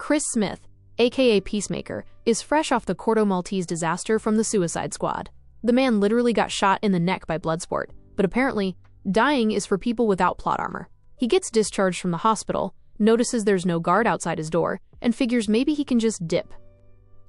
Chris Smith, aka Peacemaker, is fresh off the Corto Maltese disaster from the Suicide Squad. The man literally got shot in the neck by Bloodsport, but apparently, dying is for people without plot armor. He gets discharged from the hospital, notices there's no guard outside his door, and figures maybe he can just dip.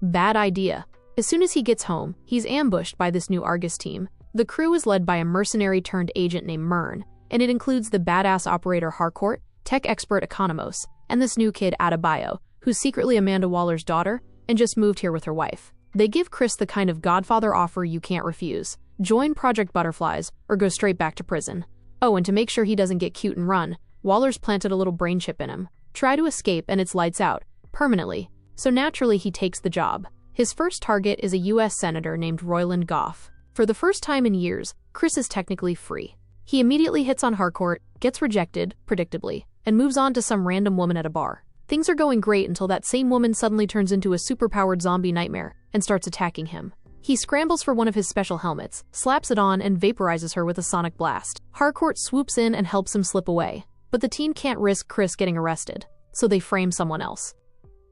Bad idea. As soon as he gets home, he's ambushed by this new Argus team. The crew is led by a mercenary-turned-agent named Myrn, and it includes the badass operator Harcourt, tech expert Economos, and this new kid Adebayo, who's secretly Amanda Waller's daughter and just moved here with her wife. They give Chris the kind of Godfather offer you can't refuse: join Project Butterflies or go straight back to prison. Oh, and to make sure he doesn't get cute and run, Waller's planted a little brain chip in him. Try to escape and it's lights out, permanently. So naturally he takes the job. His first target is a US Senator named Royland Goff. For the first time in years, Chris is technically free. He immediately hits on Harcourt, gets rejected, predictably, and moves on to some random woman at a bar. Things are going great until that same woman suddenly turns into a superpowered zombie nightmare and starts attacking him. He scrambles for one of his special helmets, slaps it on, and vaporizes her with a sonic blast. Harcourt swoops in and helps him slip away, but the team can't risk Chris getting arrested, so they frame someone else.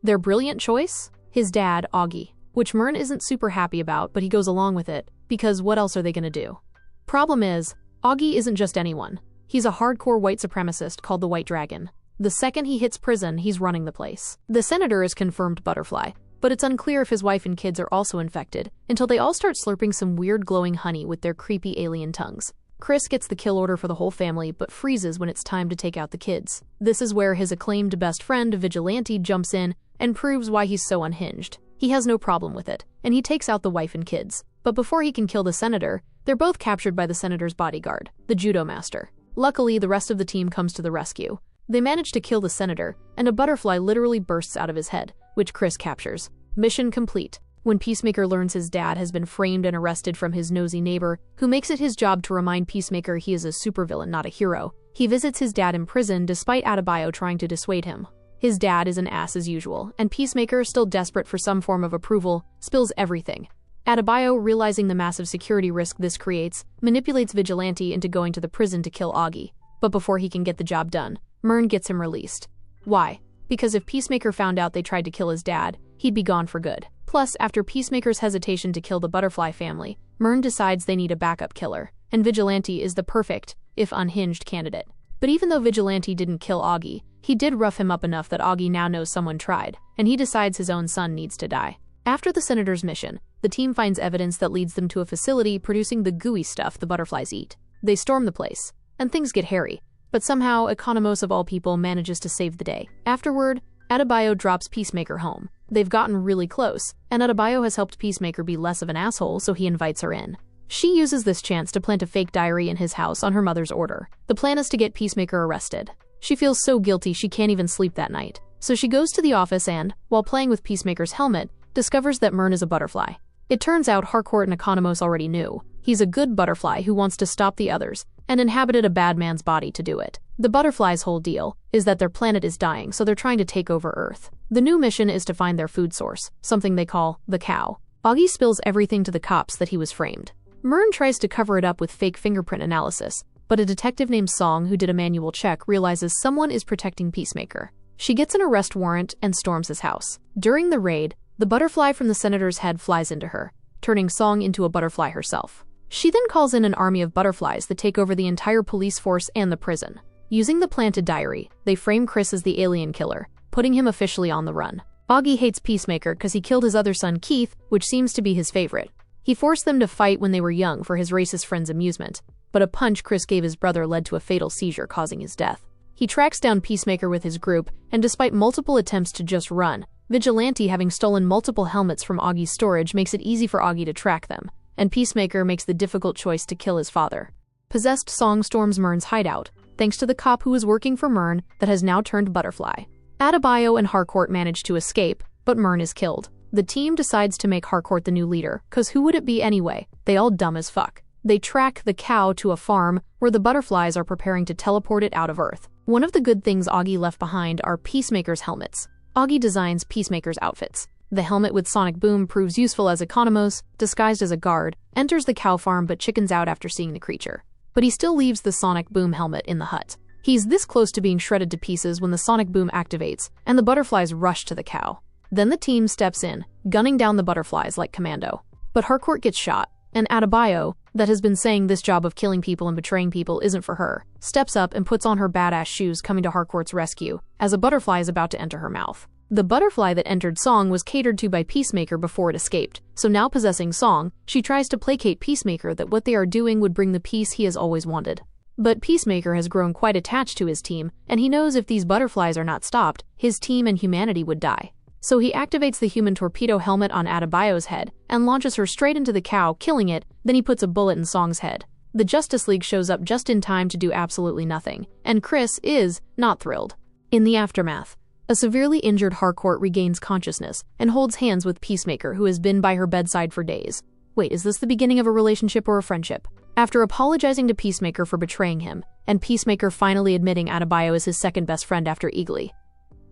Their brilliant choice? His dad, Augie, which Myrn isn't super happy about, but he goes along with it, because what else are they gonna do? Problem is, Augie isn't just anyone. He's a hardcore white supremacist called the White Dragon. The second he hits prison, he's running the place. The senator is confirmed Butterfly, but it's unclear if his wife and kids are also infected, until they all start slurping some weird glowing honey with their creepy alien tongues. Chris gets the kill order for the whole family, but freezes when it's time to take out the kids. This is where his acclaimed best friend, Vigilante, jumps in and proves why he's so unhinged. He has no problem with it, and he takes out the wife and kids. But before he can kill the senator, they're both captured by the senator's bodyguard, the judo master. Luckily, the rest of the team comes to the rescue. They manage to kill the senator, and a butterfly literally bursts out of his head, which Chris captures. Mission complete. When Peacemaker learns his dad has been framed and arrested from his nosy neighbor, who makes it his job to remind Peacemaker he is a supervillain, not a hero, he visits his dad in prison despite Adebayo trying to dissuade him. His dad is an ass as usual, and Peacemaker, still desperate for some form of approval, spills everything. Adebayo, realizing the massive security risk this creates, manipulates Vigilante into going to the prison to kill Augie. But before he can get the job done, Myrn gets him released. Why? Because if Peacemaker found out they tried to kill his dad, he'd be gone for good. Plus, after Peacemaker's hesitation to kill the Butterfly family, Myrn decides they need a backup killer, and Vigilante is the perfect, if unhinged, candidate. But even though Vigilante didn't kill Augie, he did rough him up enough that Augie now knows someone tried, and he decides his own son needs to die. After the senator's mission, the team finds evidence that leads them to a facility producing the gooey stuff the butterflies eat. They storm the place, and things get hairy, but somehow Economos of all people manages to save the day. Afterward, Adebayo drops Peacemaker home. They've gotten really close, and Adebayo has helped Peacemaker be less of an asshole, so he invites her in. She uses this chance to plant a fake diary in his house on her mother's order. The plan is to get Peacemaker arrested. She feels so guilty she can't even sleep that night, so she goes to the office and, while playing with Peacemaker's helmet, discovers that Myrn is a butterfly. It turns out Harcourt and Economos already knew. He's a good butterfly who wants to stop the others, and inhabited a bad man's body to do it. The butterfly's whole deal is that their planet is dying, so they're trying to take over Earth. The new mission is to find their food source, something they call the cow. Augie spills everything to the cops that he was framed. Myrn tries to cover it up with fake fingerprint analysis, but a detective named Song, who did a manual check, realizes someone is protecting Peacemaker. She gets an arrest warrant and storms his house. During the raid, the butterfly from the senator's head flies into her, turning Song into a butterfly herself. She then calls in an army of butterflies that take over the entire police force and the prison. Using the planted diary, they frame Chris as the alien killer, putting him officially on the run. Augie hates Peacemaker because he killed his other son Keith, which seems to be his favorite. He forced them to fight when they were young for his racist friend's amusement, but a punch Chris gave his brother led to a fatal seizure, causing his death. He tracks down Peacemaker with his group, and despite multiple attempts to just run, Vigilante, having stolen multiple helmets from Augie's storage, makes it easy for Augie to track them, and Peacemaker makes the difficult choice to kill his father. Possessed Song storms Myrn's hideout, thanks to the cop who was working for Myrn that has now turned butterfly. Adebayo and Harcourt manage to escape, but Myrn is killed. The team decides to make Harcourt the new leader, cause who would it be anyway? They all dumb as fuck. They track the cow to a farm where the butterflies are preparing to teleport it out of Earth. One of the good things Augie left behind are Peacemaker's helmets. Augie designs Peacemaker's outfits. The helmet with sonic boom proves useful as Economos, disguised as a guard, enters the cow farm but chickens out after seeing the creature. But he still leaves the sonic boom helmet in the hut. He's this close to being shredded to pieces when the sonic boom activates and the butterflies rush to the cow. Then the team steps in, gunning down the butterflies like commando. But Harcourt gets shot, and Adebayo, that has been saying this job of killing people and betraying people isn't for her, steps up and puts on her badass shoes, coming to Harcourt's rescue as a butterfly is about to enter her mouth. The butterfly that entered Song was catered to by Peacemaker before it escaped, so now possessing Song, she tries to placate Peacemaker that what they are doing would bring the peace he has always wanted. But Peacemaker has grown quite attached to his team, and he knows if these butterflies are not stopped, his team and humanity would die. So he activates the human torpedo helmet on Adebayo's head and launches her straight into the cow, killing it. Then he puts a bullet in Song's head. The Justice League shows up just in time to do absolutely nothing, and Chris is not thrilled. In the aftermath, a severely injured Harcourt regains consciousness and holds hands with Peacemaker, who has been by her bedside for days. Wait, is this the beginning of a relationship or a friendship? After apologizing to Peacemaker for betraying him, and Peacemaker finally admitting Adebayo is his second best friend after Eagly.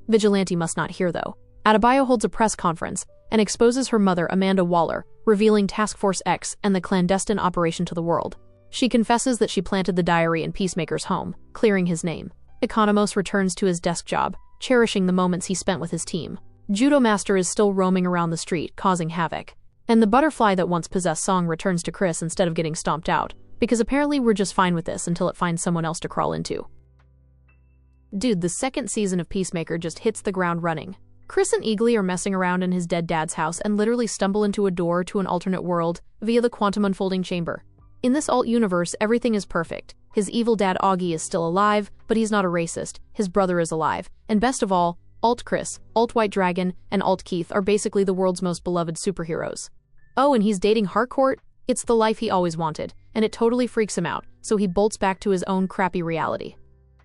Vigilante must not hear though. Adebayo holds a press conference and exposes her mother, Amanda Waller, revealing Task Force X and the clandestine operation to the world. She confesses that she planted the diary in Peacemaker's home, clearing his name. Economos returns to his desk job, cherishing the moments he spent with his team. Judo Master is still roaming around the street, causing havoc. And the butterfly that once possessed Song returns to Chris instead of getting stomped out, because apparently we're just fine with this until it finds someone else to crawl into. Dude, the second season of Peacemaker just hits the ground running. Chris and Eagly are messing around in his dead dad's house and literally stumble into a door to an alternate world via the quantum unfolding chamber. In this alt universe, everything is perfect. His evil dad Augie is still alive, but he's not a racist. His brother is alive. And best of all, Alt Chris, Alt White Dragon, and Alt Keith are basically the world's most beloved superheroes. Oh, and he's dating Harcourt? It's the life he always wanted, and it totally freaks him out, so he bolts back to his own crappy reality.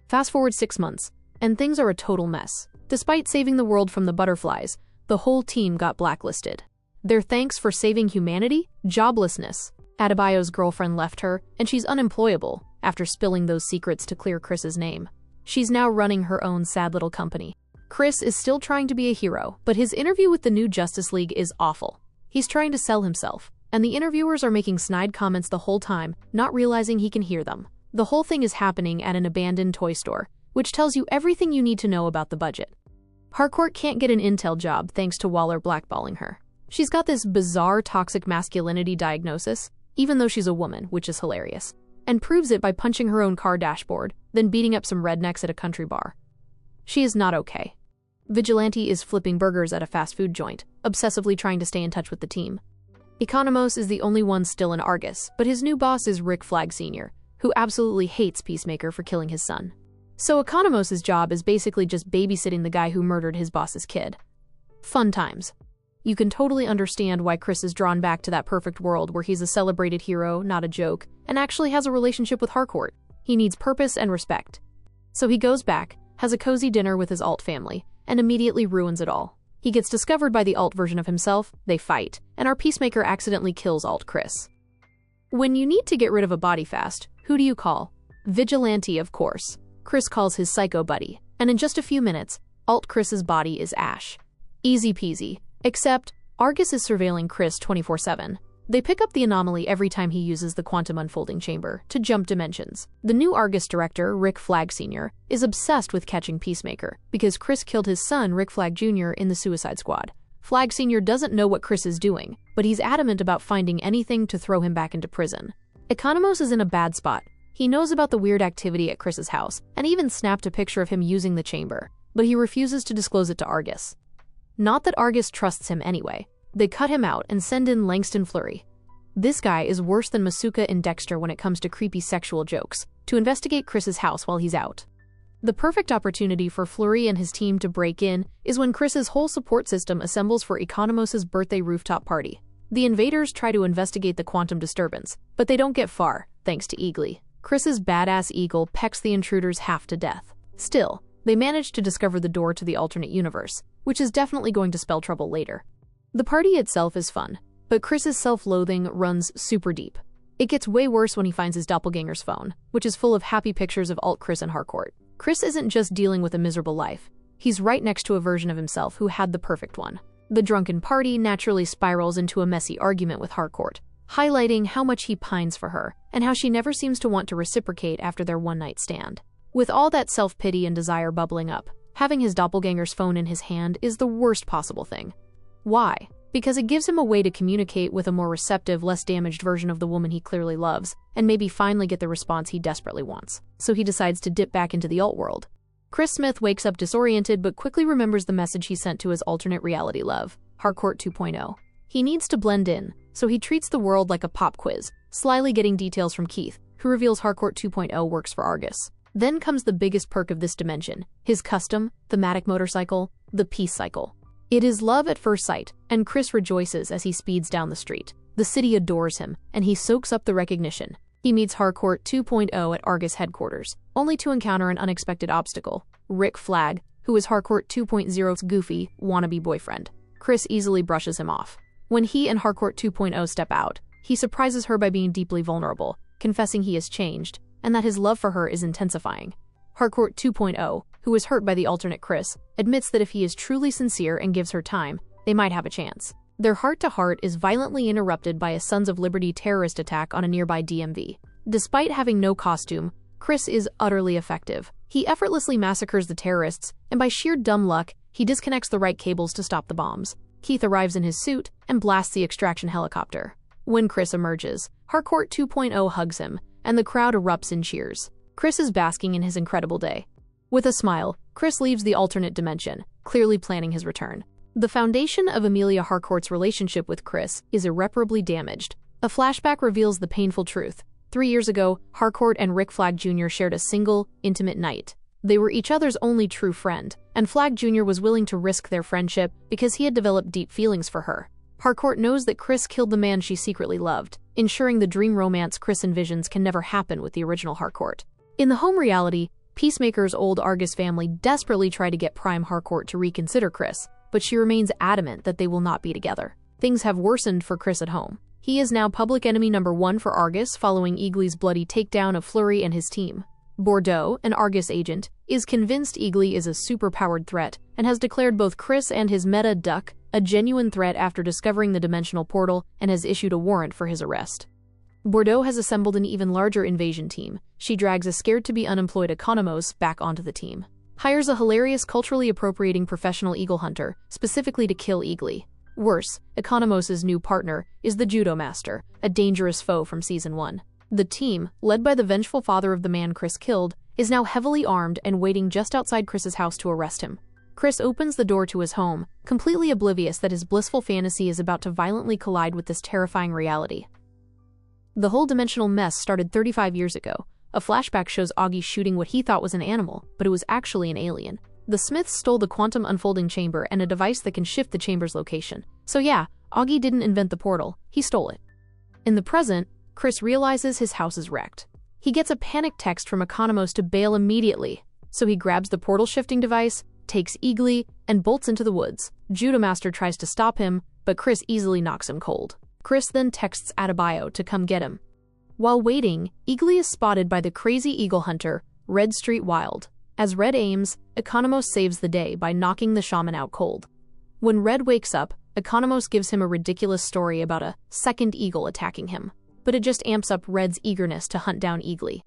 Fast forward 6 months, and things are a total mess. Despite saving the world from the butterflies, the whole team got blacklisted. Their thanks for saving humanity? Joblessness. Adebayo's girlfriend left her, and she's unemployable after spilling those secrets to clear Chris's name. She's now running her own sad little company. Chris is still trying to be a hero, but his interview with the new Justice League is awful. He's trying to sell himself, and the interviewers are making snide comments the whole time, not realizing he can hear them. The whole thing is happening at an abandoned toy store, which tells you everything you need to know about the budget. Harcourt can't get an intel job thanks to Waller blackballing her. She's got this bizarre toxic masculinity diagnosis, even though she's a woman, which is hilarious, and proves it by punching her own car dashboard, then beating up some rednecks at a country bar. She is not okay. Vigilante is flipping burgers at a fast food joint, obsessively trying to stay in touch with the team. Economos is the only one still in Argus, but his new boss is Rick Flag Sr., who absolutely hates Peacemaker for killing his son. So Economos' job is basically just babysitting the guy who murdered his boss's kid. Fun times. You can totally understand why Chris is drawn back to that perfect world where he's a celebrated hero, not a joke, and actually has a relationship with Harcourt. He needs purpose and respect. So he goes back, has a cozy dinner with his alt family, and immediately ruins it all. He gets discovered by the alt version of himself, they fight, and our Peacemaker accidentally kills alt Chris. When you need to get rid of a body fast, who do you call? Vigilante, of course. Chris calls his psycho buddy, and in just a few minutes, alt Chris's body is ash. Easy peasy. Except, Argus is surveilling Chris 24/7. They pick up the anomaly every time he uses the quantum unfolding chamber to jump dimensions. The new Argus director, Rick Flag Sr., is obsessed with catching Peacemaker because Chris killed his son, Rick Flag Jr., in the Suicide Squad. Flag Sr. doesn't know what Chris is doing, but he's adamant about finding anything to throw him back into prison. Economos is in a bad spot. He knows about the weird activity at Chris's house and even snapped a picture of him using the chamber, but he refuses to disclose it to Argus. Not that Argus trusts him anyway. They cut him out and send in Langston Fleury. This guy is worse than Masuka in Dexter when it comes to creepy sexual jokes, to investigate Chris's house while he's out. The perfect opportunity for Fleury and his team to break in is when Chris's whole support system assembles for Economos' birthday rooftop party. The invaders try to investigate the quantum disturbance, but they don't get far, thanks to Eagly. Chris's badass eagle pecks the intruders half to death. Still, they manage to discover the door to the alternate universe, which is definitely going to spell trouble later. The party itself is fun, but Chris's self-loathing runs super deep. It gets way worse when he finds his doppelganger's phone, which is full of happy pictures of alt Chris and Harcourt. Chris isn't just dealing with a miserable life. He's right next to a version of himself who had the perfect one. The drunken party naturally spirals into a messy argument with Harcourt, highlighting how much he pines for her and how she never seems to want to reciprocate after their one-night stand. With all that self-pity and desire bubbling up, having his doppelganger's phone in his hand is the worst possible thing. Why? Because it gives him a way to communicate with a more receptive, less damaged version of the woman he clearly loves, and maybe finally get the response he desperately wants. So he decides to dip back into the alt world. Chris Smith wakes up disoriented but quickly remembers the message he sent to his alternate reality love, Harcourt 2.0. He needs to blend in, so he treats the world like a pop quiz, slyly getting details from Keith, who reveals Harcourt 2.0 works for Argus. Then comes the biggest perk of this dimension, his custom, thematic motorcycle, the Peace Cycle. It is love at first sight, and Chris rejoices as he speeds down the street. The city adores him, and he soaks up the recognition. He meets Harcourt 2.0 at Argus headquarters, only to encounter an unexpected obstacle, Rick Flag, who is Harcourt 2.0's goofy, wannabe boyfriend. Chris easily brushes him off. When he and Harcourt 2.0 step out, he surprises her by being deeply vulnerable, confessing he has changed, and that his love for her is intensifying. Harcourt 2.0, who is hurt by the alternate Chris, admits that if he is truly sincere and gives her time, they might have a chance. Their heart-to-heart is violently interrupted by a Sons of Liberty terrorist attack on a nearby DMV. Despite having no costume, Chris is utterly effective. He effortlessly massacres the terrorists, and by sheer dumb luck, he disconnects the right cables to stop the bombs. Keith arrives in his suit and blasts the extraction helicopter. When Chris emerges, Harcourt 2.0 hugs him, and the crowd erupts in cheers. Chris is basking in his incredible day. With a smile, Chris leaves the alternate dimension, clearly planning his return. The foundation of Amelia Harcourt's relationship with Chris is irreparably damaged. A flashback reveals the painful truth. 3 years ago, Harcourt and Rick Flag Jr. shared a single, intimate night. They were each other's only true friend, and Flag Jr. was willing to risk their friendship because he had developed deep feelings for her. Harcourt knows that Chris killed the man she secretly loved, ensuring the dream romance Chris envisions can never happen with the original Harcourt. In the home reality, Peacemaker's old Argus family desperately try to get Prime Harcourt to reconsider Chris, but she remains adamant that they will not be together. Things have worsened for Chris at home. He is now public enemy number 1 for Argus following Eagly's bloody takedown of Fleury and his team. Bordeaux, an Argus agent, is convinced Eagly is a super-powered threat and has declared both Chris and his meta duck a genuine threat after discovering the dimensional portal and has issued a warrant for his arrest. Bordeaux has assembled an even larger invasion team. She drags a scared-to-be unemployed Economos back onto the team. Hires a hilarious culturally appropriating professional eagle hunter, specifically to kill Eagly. Worse, Economos' new partner is the Judo Master, a dangerous foe from Season 1. The team, led by the vengeful father of the man Chris killed, is now heavily armed and waiting just outside Chris's house to arrest him. Chris opens the door to his home, completely oblivious that his blissful fantasy is about to violently collide with this terrifying reality. The whole dimensional mess started 35 years ago. A flashback shows Augie shooting what he thought was an animal, but it was actually an alien. The Smiths stole the quantum unfolding chamber and a device that can shift the chamber's location. So yeah, Augie didn't invent the portal, he stole it. In the present, Chris realizes his house is wrecked. He gets a panic text from Economos to bail immediately, so he grabs the portal shifting device, takes Eagly, and bolts into the woods. Judo Master tries to stop him, but Chris easily knocks him cold. Chris then texts Adebayo to come get him. While waiting, Eagly is spotted by the crazy eagle hunter, Red Street Wild. As Red aims, Economos saves the day by knocking the shaman out cold. When Red wakes up, Economos gives him a ridiculous story about a second eagle attacking him, but it just amps up Red's eagerness to hunt down Eagly.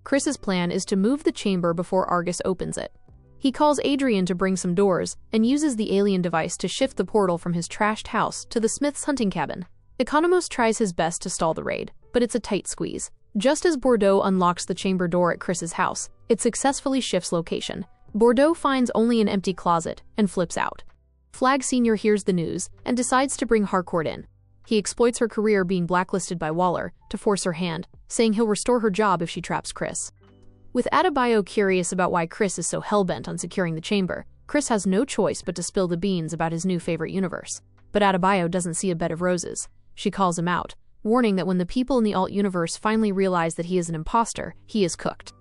Chris's plan is to move the chamber before Argus opens it. He calls Adrian to bring some doors and uses the alien device to shift the portal from his trashed house to the Smith's hunting cabin. Economos tries his best to stall the raid, but it's a tight squeeze. Just as Bordeaux unlocks the chamber door at Chris's house, it successfully shifts location. Bordeaux finds only an empty closet and flips out. Flag Sr. hears the news and decides to bring Harcourt in. He exploits her career being blacklisted by Waller to force her hand, saying he'll restore her job if she traps Chris. With Adebayo curious about why Chris is so hellbent on securing the chamber, Chris has no choice but to spill the beans about his new favorite universe. But Adebayo doesn't see a bed of roses. She calls him out, warning that when the people in the alt universe finally realize that he is an imposter, he is cooked.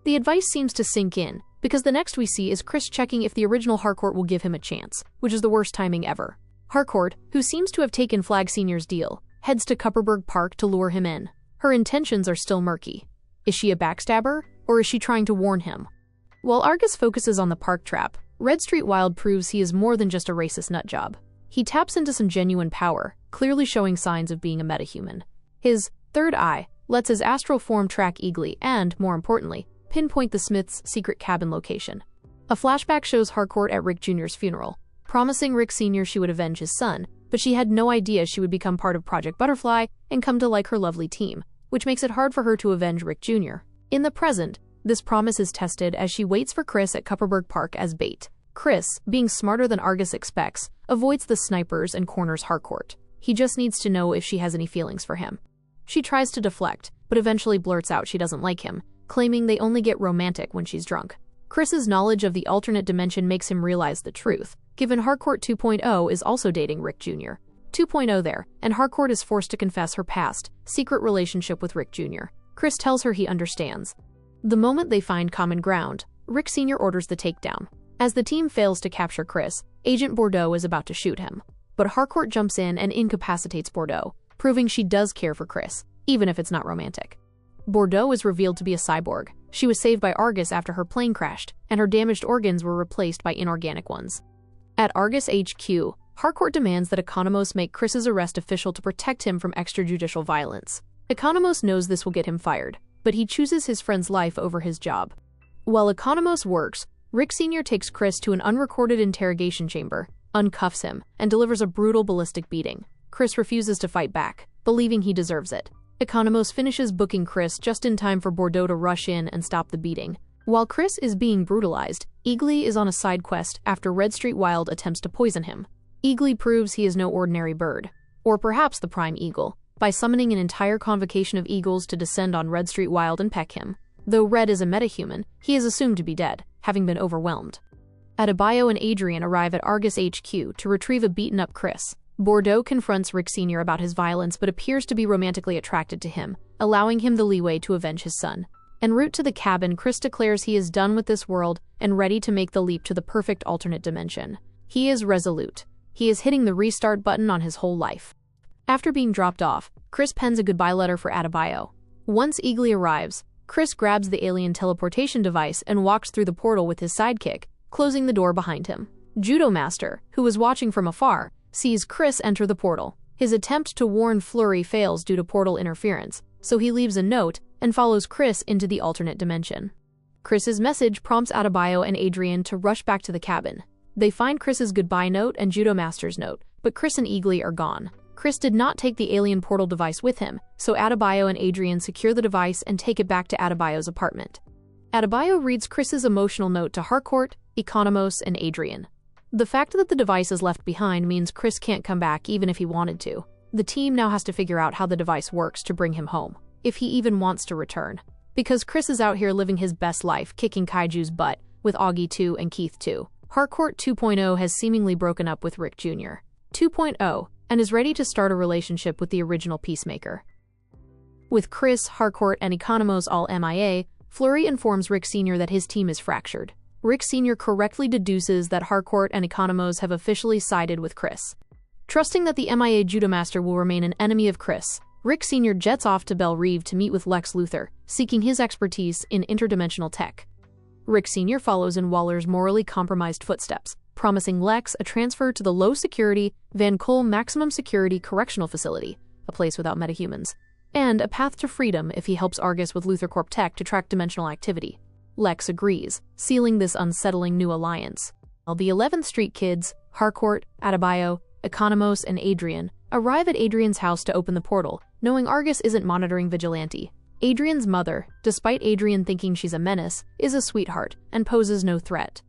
The advice seems to sink in, because the next we see is Chris checking if the original Harcourt will give him a chance, which is the worst timing ever. Harcourt, who seems to have taken Flag Sr.'s deal, heads to Kupperberg Park to lure him in. Her intentions are still murky. Is she a backstabber, or is she trying to warn him? While Argus focuses on the park trap, Red Street Wild proves he is more than just a racist nutjob. He taps into some genuine power, clearly showing signs of being a metahuman. His third eye lets his astral form track Eagly and, more importantly, pinpoint the Smiths' secret cabin location. A flashback shows Harcourt at Rick Jr.'s funeral, promising Rick Sr. she would avenge his son, but she had no idea she would become part of Project Butterfly and come to like her lovely team, which makes it hard for her to avenge Rick Jr. In the present, this promise is tested as she waits for Chris at Kupperberg Park as bait. Chris, being smarter than Argus expects, avoids the snipers and corners Harcourt. He just needs to know if she has any feelings for him. She tries to deflect, but eventually blurts out she doesn't like him, claiming they only get romantic when she's drunk. Chris's knowledge of the alternate dimension makes him realize the truth, given Harcourt 2.0 is also dating Rick Jr. 2.0 there, and Harcourt is forced to confess her past, secret relationship with Rick Jr. Chris tells her he understands. The moment they find common ground, Rick Sr. orders the takedown. As the team fails to capture Chris, Agent Bordeaux is about to shoot him. But Harcourt jumps in and incapacitates Bordeaux, proving she does care for Chris, even if it's not romantic. Bordeaux is revealed to be a cyborg. She was saved by Argus after her plane crashed, and her damaged organs were replaced by inorganic ones. At Argus HQ, Harcourt demands that Economos make Chris's arrest official to protect him from extrajudicial violence. Economos knows this will get him fired, but he chooses his friend's life over his job. While Economos works, Rick Sr. takes Chris to an unrecorded interrogation chamber, uncuffs him, and delivers a brutal ballistic beating. Chris refuses to fight back, believing he deserves it. Economos finishes booking Chris just in time for Bordeaux to rush in and stop the beating. While Chris is being brutalized, Eagly is on a side quest after Red Street Wild attempts to poison him. Eagly proves he is no ordinary bird, or perhaps the prime eagle, by summoning an entire convocation of eagles to descend on Red Street Wild and peck him. Though Red is a metahuman, he is assumed to be dead, having been overwhelmed. Adebayo and Adrian arrive at Argus HQ to retrieve a beaten-up Chris. Bordeaux confronts Rick Sr. about his violence but appears to be romantically attracted to him, allowing him the leeway to avenge his son. En route to the cabin, Chris declares he is done with this world and ready to make the leap to the perfect alternate dimension. He is resolute. He is hitting the restart button on his whole life. After being dropped off, Chris pens a goodbye letter for Adebayo. Once Eagly arrives, Chris grabs the alien teleportation device and walks through the portal with his sidekick, closing the door behind him. Judo Master, who was watching from afar, sees Chris enter the portal. His attempt to warn Flurry fails due to portal interference, so he leaves a note and follows Chris into the alternate dimension. Chris's message prompts Adebayo and Adrian to rush back to the cabin. They find Chris's goodbye note and Judo Master's note, but Chris and Eagly are gone. Chris did not take the alien portal device with him, so Adebayo and Adrian secure the device and take it back to Adebayo's apartment. Adebayo reads Chris's emotional note to Harcourt, Economos, and Adrian. The fact that the device is left behind means Chris can't come back even if he wanted to. The team now has to figure out how the device works to bring him home, if he even wants to return. Because Chris is out here living his best life, kicking Kaiju's butt, with Augie 2 and Keith 2. Harcourt 2.0 has seemingly broken up with Rick Jr. 2.0, and is ready to start a relationship with the original Peacemaker. With Chris, Harcourt, and Economos all MIA, Flurry informs Rick Sr. that his team is fractured. Rick Sr. correctly deduces that Harcourt and Economos have officially sided with Chris. Trusting that the MIA Judo Master will remain an enemy of Chris, Rick Sr. jets off to Belle Reve to meet with Lex Luthor, seeking his expertise in interdimensional tech. Rick Sr. follows in Waller's morally compromised footsteps, promising Lex a transfer to the low-security Van Cole Maximum Security Correctional Facility, a place without metahumans, and a path to freedom if he helps Argus with Luthor Corp tech to track dimensional activity. Lex agrees, sealing this unsettling new alliance. While the 11th Street kids, Harcourt, Adebayo, Economos, and Adrian, arrive at Adrian's house to open the portal, knowing Argus isn't monitoring Vigilante. Adrian's mother, despite Adrian thinking she's a menace, is a sweetheart and poses no threat.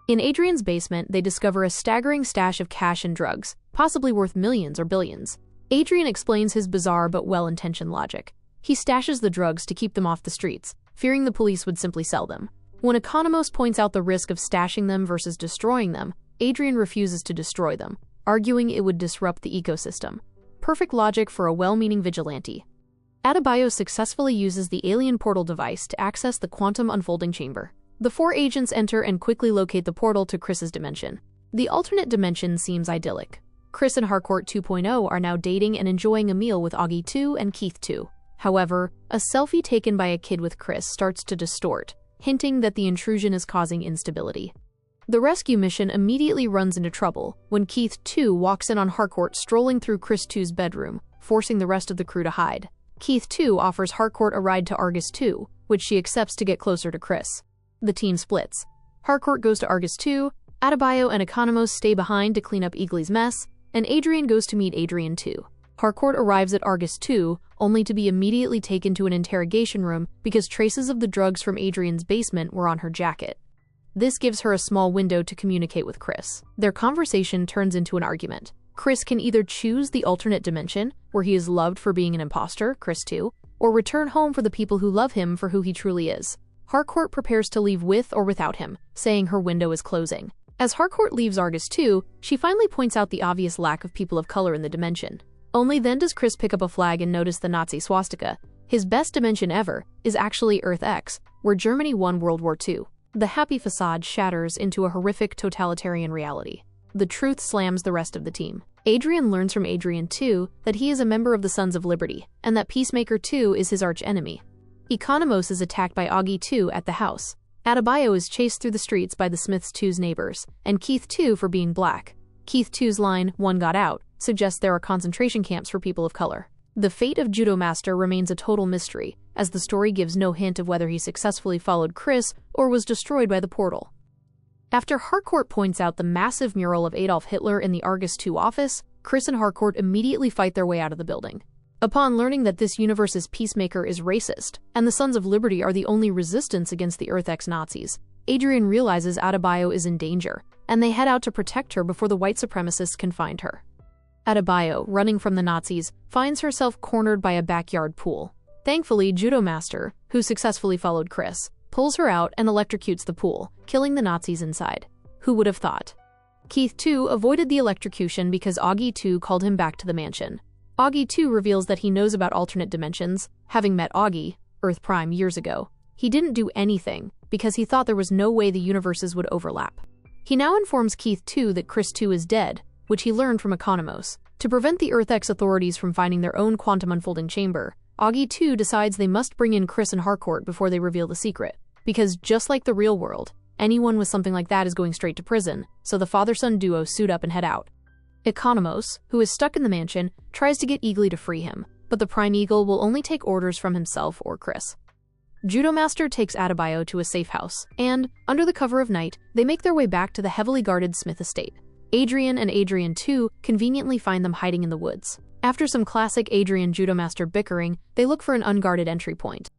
In Adrian's basement, they discover a staggering stash of cash and drugs, possibly worth millions or billions. Adrian explains his bizarre but well-intentioned logic. He stashes the drugs to keep them off the streets, fearing the police would simply sell them. When Economos points out the risk of stashing them versus destroying them, Adrian refuses to destroy them, arguing it would disrupt the ecosystem. Perfect logic for a well-meaning vigilante. Adebayo successfully uses the alien portal device to access the quantum unfolding chamber. The four agents enter and quickly locate the portal to Chris's dimension. The alternate dimension seems idyllic. Chris and Harcourt 2.0 are now dating and enjoying a meal with Augie 2 and Keith 2. However, a selfie taken by a kid with Chris starts to distort, hinting that the intrusion is causing instability. The rescue mission immediately runs into trouble when Keith 2 walks in on Harcourt strolling through Chris 2's bedroom, forcing the rest of the crew to hide. Keith 2 offers Harcourt a ride to Argus 2, which she accepts to get closer to Chris. The team splits. Harcourt goes to Argus 2, Adebayo and Economos stay behind to clean up Eagly's mess, and Adrian goes to meet Adrian 2. Harcourt arrives at Argus 2, only to be immediately taken to an interrogation room because traces of the drugs from Adrian's basement were on her jacket. This gives her a small window to communicate with Chris. Their conversation turns into an argument. Chris can either choose the alternate dimension, where he is loved for being an imposter, Chris 2, or return home for the people who love him for who he truly is. Harcourt prepares to leave with or without him, saying her window is closing. As Harcourt leaves Argus 2, she finally points out the obvious lack of people of color in the dimension. Only then does Chris pick up a flag and notice the Nazi swastika. His best dimension ever is actually Earth X, where Germany won World War II. The happy facade shatters into a horrific totalitarian reality. The truth slams the rest of the team. Adrian learns from Adrian 2 that he is a member of the Sons of Liberty, and that Peacemaker 2 is his arch-enemy. Economos is attacked by Augie 2 at the house. Adebayo is chased through the streets by the Smiths 2's neighbors, and Keith 2 for being black. Keith 2's line, "One got out," suggests there are concentration camps for people of color. The fate of Judo Master remains a total mystery, as the story gives no hint of whether he successfully followed Chris or was destroyed by the portal. After Harcourt points out the massive mural of Adolf Hitler in the Argus 2 office, Chris and Harcourt immediately fight their way out of the building. Upon learning that this universe's Peacemaker is racist, and the Sons of Liberty are the only resistance against the Earth X Nazis, Adrian realizes Adebayo is in danger, and they head out to protect her before the white supremacists can find her. Adebayo, running from the Nazis, finds herself cornered by a backyard pool. Thankfully, Judo Master, who successfully followed Chris, pulls her out and electrocutes the pool, killing the Nazis inside. Who would have thought? Keith 2 avoided the electrocution because Augie 2 called him back to the mansion. Augie 2 reveals that he knows about alternate dimensions, having met Augie, Earth Prime, years ago. He didn't do anything because he thought there was no way the universes would overlap. He now informs Keith 2 that Chris 2 is dead, which he learned from Economos. To prevent the Earth X authorities from finding their own quantum unfolding chamber, Augie 2 decides they must bring in Chris and Harcourt before they reveal the secret. Because just like the real world, anyone with something like that is going straight to prison, so the father-son duo suit up and head out. Economos, who is stuck in the mansion, tries to get Eagly to free him, but the Prime Eagle will only take orders from himself or Chris. Judo Master takes Adebayo to a safe house, and, under the cover of night, they make their way back to the heavily guarded Smith estate. Adrian and Adrian 2 conveniently find them hiding in the woods. After some classic Adrian Judo Master bickering, they look for an unguarded entry point.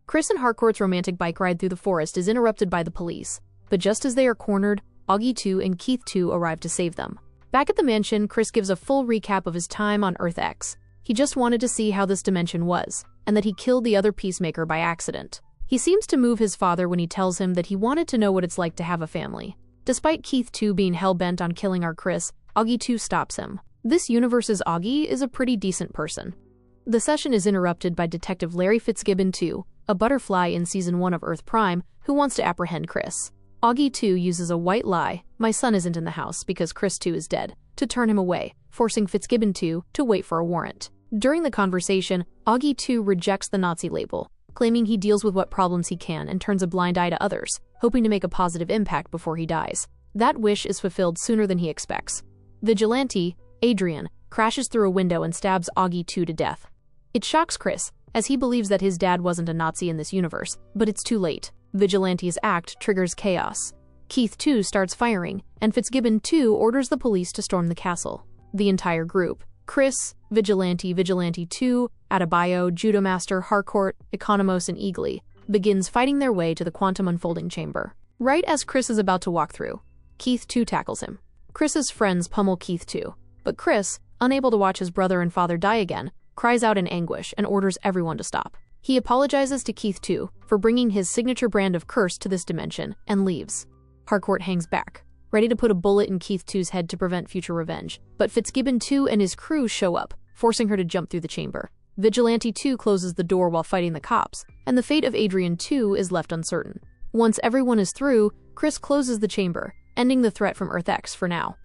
Chris and Harcourt's romantic bike ride through the forest is interrupted by the police, but just as they are cornered, Augie 2 and Keith 2 arrive to save them. Back at the mansion, Chris gives a full recap of his time on Earth X. He just wanted to see how this dimension was, and that he killed the other Peacemaker by accident. He seems to move his father when he tells him that he wanted to know what it's like to have a family. Despite Keith 2 being hell-bent on killing our Chris, Augie 2 stops him. This universe's Augie is a pretty decent person. The session is interrupted by Detective Larry Fitzgibbon 2, a butterfly in Season 1 of Earth Prime, who wants to apprehend Chris. Augie 2 uses a white lie, "My son isn't in the house because Chris 2 is dead," to turn him away, forcing Fitzgibbon 2 to wait for a warrant. During the conversation, Augie 2 rejects the Nazi label, claiming he deals with what problems he can and turns a blind eye to others, hoping to make a positive impact before he dies. That wish is fulfilled sooner than he expects. Vigilante, Adrian, crashes through a window and stabs Augie 2 to death. It shocks Chris, as he believes that his dad wasn't a Nazi in this universe, but it's too late. Vigilante's act triggers chaos. Keith 2 starts firing, and Fitzgibbon 2 orders the police to storm the castle. The entire group, Chris, Vigilante 2, Adebayo, Judo Master, Harcourt, Economos, and Eagly, begins fighting their way to the quantum unfolding chamber. Right as Chris is about to walk through, Keith 2 tackles him. Chris's friends pummel Keith 2, but Chris, unable to watch his brother and father die again, cries out in anguish and orders everyone to stop. He apologizes to Keith 2 for bringing his signature brand of curse to this dimension and leaves. Harcourt hangs back, ready to put a bullet in Keith 2's head to prevent future revenge, but Fitzgibbon 2 and his crew show up, forcing her to jump through the chamber. Vigilante 2 closes the door while fighting the cops, and the fate of Adrian 2 is left uncertain. Once everyone is through, Chris closes the chamber, ending the threat from Earth X for now.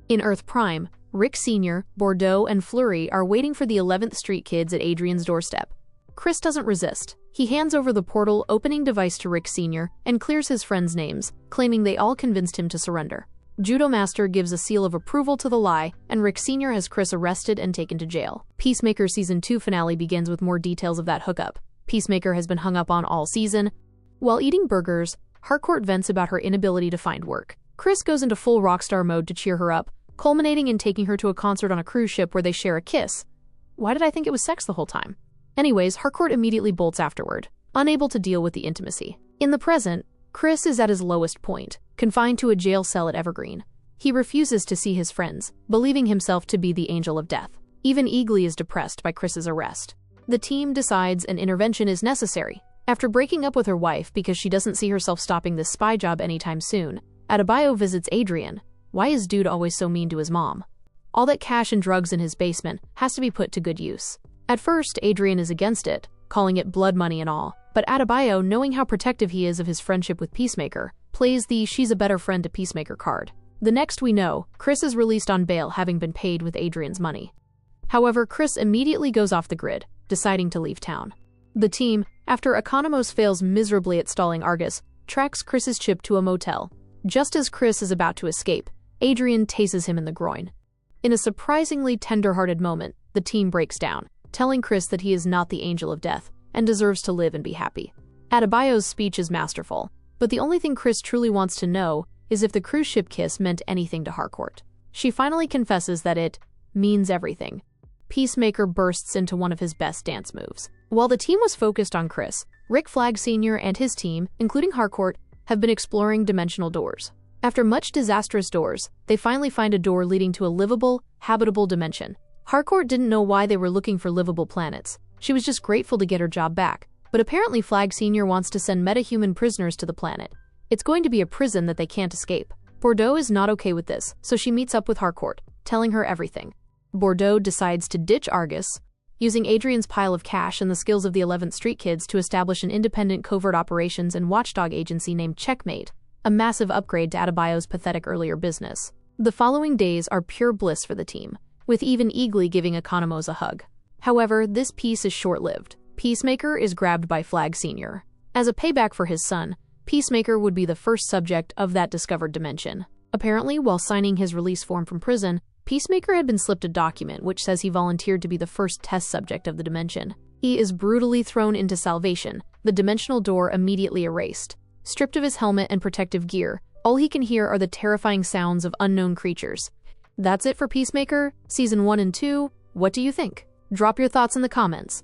In Earth Prime, Rick Sr., Bordeaux, and Fleury are waiting for the 11th Street kids at Adrian's doorstep. Chris doesn't resist. He hands over the portal opening device to Rick Sr. and clears his friends' names, claiming they all convinced him to surrender. Judo Master gives a seal of approval to the lie, and Rick Sr. has Chris arrested and taken to jail. Peacemaker Season 2 finale begins with more details of that hookup. Peacemaker has been hung up on all season. While eating burgers, Harcourt vents about her inability to find work. Chris goes into full rockstar mode to cheer her up, culminating in taking her to a concert on a cruise ship where they share a kiss. Why did I think it was sex the whole time? Anyways, Harcourt immediately bolts afterward, unable to deal with the intimacy. In the present, Chris is at his lowest point, confined to a jail cell at Evergreen. He refuses to see his friends, believing himself to be the angel of death. Even Eagly is depressed by Chris's arrest. The team decides an intervention is necessary. After breaking up with her wife because she doesn't see herself stopping this spy job anytime soon, Adebayo visits Adrian. Why is dude always so mean to his mom? All that cash and drugs in his basement has to be put to good use. At first, Adrian is against it, calling it blood money and all, but Adebayo, knowing how protective he is of his friendship with Peacemaker, plays the she's a better friend to Peacemaker card. The next we know, Chris is released on bail having been paid with Adrian's money. However, Chris immediately goes off the grid, deciding to leave town. The team, after Economos fails miserably at stalling Argus, tracks Chris's chip to a motel. Just as Chris is about to escape, Adrian tases him in the groin. In a surprisingly tender-hearted moment, the team breaks down, telling Chris that he is not the angel of death and deserves to live and be happy. Adebayo's speech is masterful, but the only thing Chris truly wants to know is if the cruise ship kiss meant anything to Harcourt. She finally confesses that it means everything. Peacemaker bursts into one of his best dance moves. While the team was focused on Chris, Rick Flag Sr. and his team, including Harcourt, have been exploring dimensional doors. After much disastrous doors, they finally find a door leading to a livable, habitable dimension. Harcourt didn't know why they were looking for livable planets. She was just grateful to get her job back. But apparently Flag Sr. wants to send metahuman prisoners to the planet. It's going to be a prison that they can't escape. Bordeaux is not okay with this, so she meets up with Harcourt, telling her everything. Bordeaux decides to ditch Argus, using Adrian's pile of cash and the skills of the 11th Street Kids to establish an independent covert operations and watchdog agency named Checkmate, a massive upgrade to Adebayo's pathetic earlier business. The following days are pure bliss for the team, with even Eagly giving Economos a hug. However, this peace is short-lived. Peacemaker is grabbed by Flag Sr. As a payback for his son, Peacemaker would be the first subject of that discovered dimension. Apparently, while signing his release form from prison, Peacemaker had been slipped a document which says he volunteered to be the first test subject of the dimension. He is brutally thrown into salvation, the dimensional door immediately erased. Stripped of his helmet and protective gear, all he can hear are the terrifying sounds of unknown creatures. That's it for Peacemaker, Season 1 and 2. What do you think? Drop your thoughts in the comments.